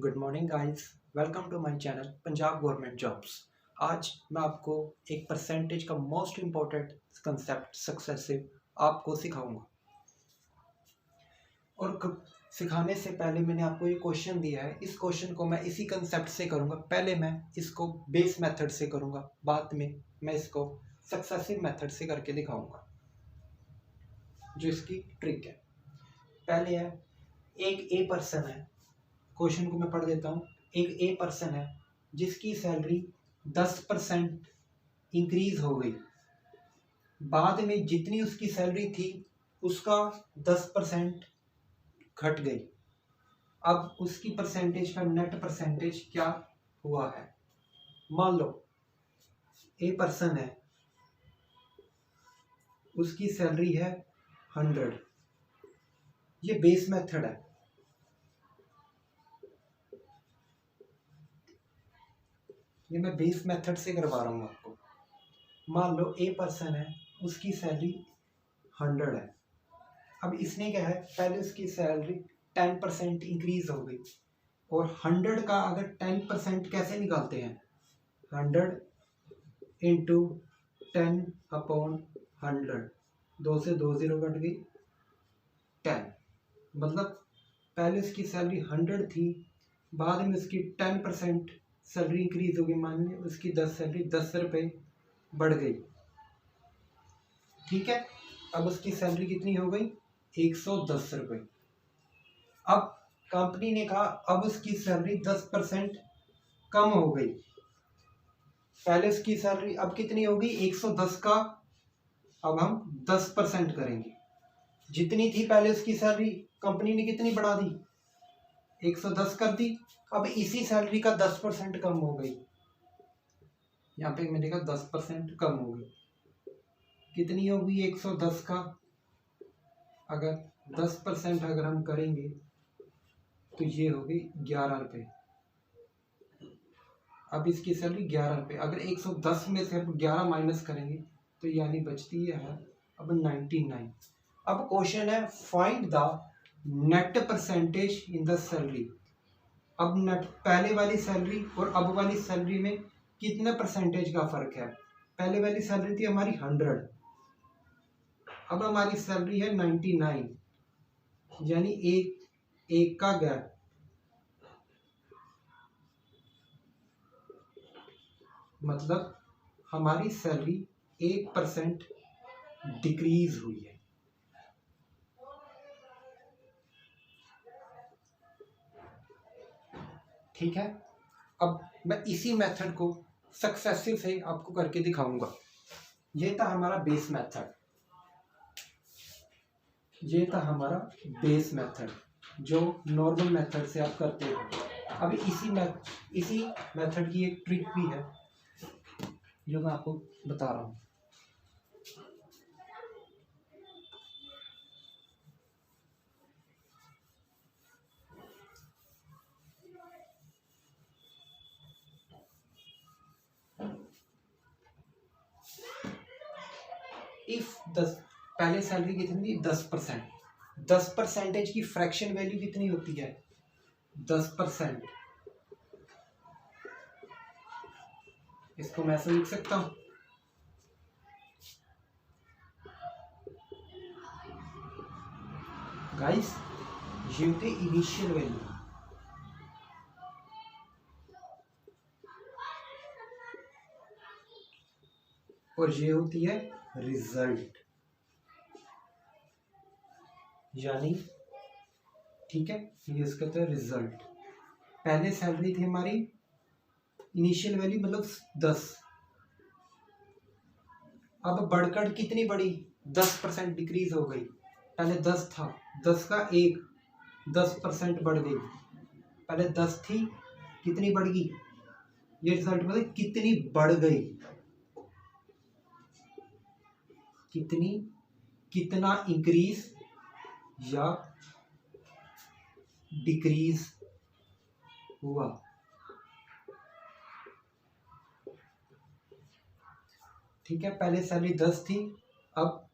Good morning guys, welcome to my channel Punjab government jobs. आज मैं आपको एक परसेंटेज का मोस्ट इम्पोर्टेंट कंसेप्ट सक्सेसिव आपको सिखाऊंगा। और सिखाने से पहले मैंने आपको ये क्वेश्चन दिया है। इस क्वेश्चन को मैं इसी कंसेप्ट से करूंगा। पहले मैं इसको बेस मेथड से करूंगा, बाद में मैं इसको सक्सेसिव मेथड से करके दिखाऊंगा, जो इसकी ट्रिक है। पहले है, एक ए पर्सन है। क्वेश्चन को मैं पढ़ देता हूँ। एक ए पर्सन है जिसकी सैलरी 10% इंक्रीज हो गई। बाद में जितनी उसकी सैलरी थी उसका 10% घट गई। अब उसकी परसेंटेज का नेट परसेंटेज क्या हुआ है? मान लो ए पर्सन है, उसकी सैलरी है 100। ये बेस मेथड है। ये मैं बेस मेथड से करवा रहा हूँ आपको। मान लो ए पर्सन है, उसकी सैलरी 100 है। अब इसने क्या है, पहले उसकी सैलरी 10% इंक्रीज हो गई। और 100 का अगर 10% कैसे निकालते हैं? 100 इंटू 10/100, 2 से 2 0 कट गई, 10। मतलब पहले उसकी सैलरी 100 थी, बाद में उसकी 10% सैलरी इंक्रीज हो गई। मान ली उसकी 10 सैलरी 10 रुपये बढ़ गई। ठीक है, अब उसकी सैलरी कितनी हो गई? 110 रुपये। अब कंपनी ने कहा अब उसकी सैलरी 10% कम हो गई। पहले उसकी सैलरी अब कितनी होगी? 110 का अब हम 10% करेंगे। जितनी थी पहले उसकी सैलरी, कंपनी ने कितनी बढ़ा दी? 110 कर दी। अब इसी सैलरी का 10% कम हो गई। यहाँ पे मैंने कहा 10% कम हो गई। कितनी होगी? 110 का अगर 10% अगर हम करेंगे तो ये होगी 11 रुपये। अब इसकी सैलरी 11 रुपये। अगर 110 में से हम 11 माइनस करेंगे तो यानी बचती है अब 99। अब क्वेश्चन है, find the net percentage in the salary. अब नेट पहले वाली सैलरी और अब वाली सैलरी में कितने परसेंटेज का फर्क है? पहले वाली सैलरी थी हमारी 100, अब हमारी सैलरी है 99, यानी एक का गैप। मतलब हमारी सैलरी 1% डिक्रीज हुई है। ठीक है, अब मैं इसी मेथड को सक्सेसिव से आपको करके दिखाऊंगा। ये था हमारा बेस मेथड, ये था हमारा बेस मेथड जो नॉर्मल मेथड से आप करते हो। अभी इसी मेथड की एक ट्रिक भी है जो मैं आपको बता रहा हूँ। इफ 10 पहले सैलरी कितनी थी? 10%। 10% की फ्रैक्शन वैल्यू कितनी होती है? 10%। इसको मैं ऐसे लिख सकता हूं, गाइस, ये होती है इनिशियल वैल्यू और ये होती है रिजल्ट, यानी ठीक है, ये इसका तो रिजल्ट। पहले सैलरी थी हमारी इनिशियल वैल्यू मतलब 10, अब बढ़कर कितनी बढ़ी? 10% डिक्रीज हो गई। पहले 10 था, 10 का 10% बढ़ गई। पहले 10 थी, कितनी बढ़ गई? ये रिजल्ट मतलब कितनी बढ़ गई, कितना इंक्रीज या डिक्रीज हुआ। ठीक है, पहले सैलरी 10 थी, अब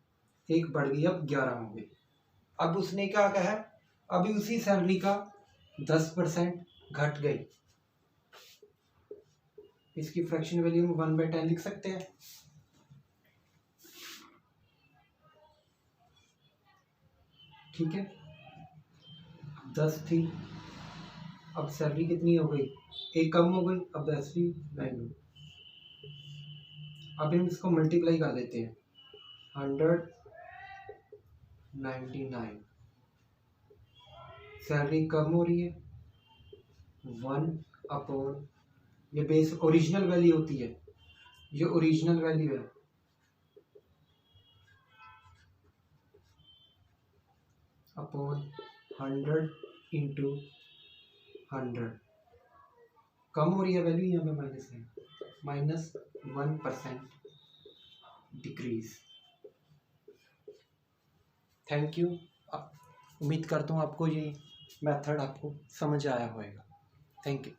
1 बढ़ गई, अब 11 हो गई। अब उसने क्या कहा है, अभी उसी सैलरी का 10% घट गई। इसकी फ्रैक्शन वैल्यू हम 1/10 लिख सकते हैं। ठीक है, 10 थी, अब सैलरी कितनी हो गई, एक कम हो गई, अब 10 थी 9 हो। अब हम इसको मल्टीप्लाई कर देते हैं, 199, सैलरी कम हो रही है, 1/, ये बेस ओरिजिनल वैल्यू होती है, ये ओरिजिनल वैल्यू है, अपॉन 100 इंटू 100, कम हो रही है वैल्यू, यहाँ पे माइनस है, -1% डिक्रीज। Thank you. उम्मीद करता हूँ आपको ये मेथड आपको समझ आया होगा। Thank you.